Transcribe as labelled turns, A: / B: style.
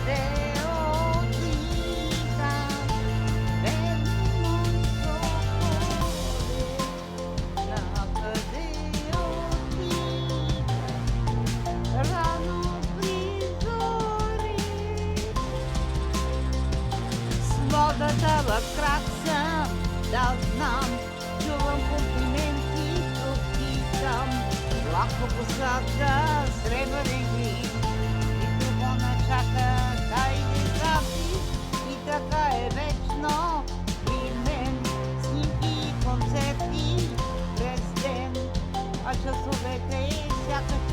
A: къде отивам, бедно поле, накъде отивам, рано при зори, с модата в крак съм, да знам, чувам комплименти, пропитам, лако посада, сребърен грим, микрофона чака, хайде запис, и така е вечно при мен, снимки и концерти през ден, а часовете сякаш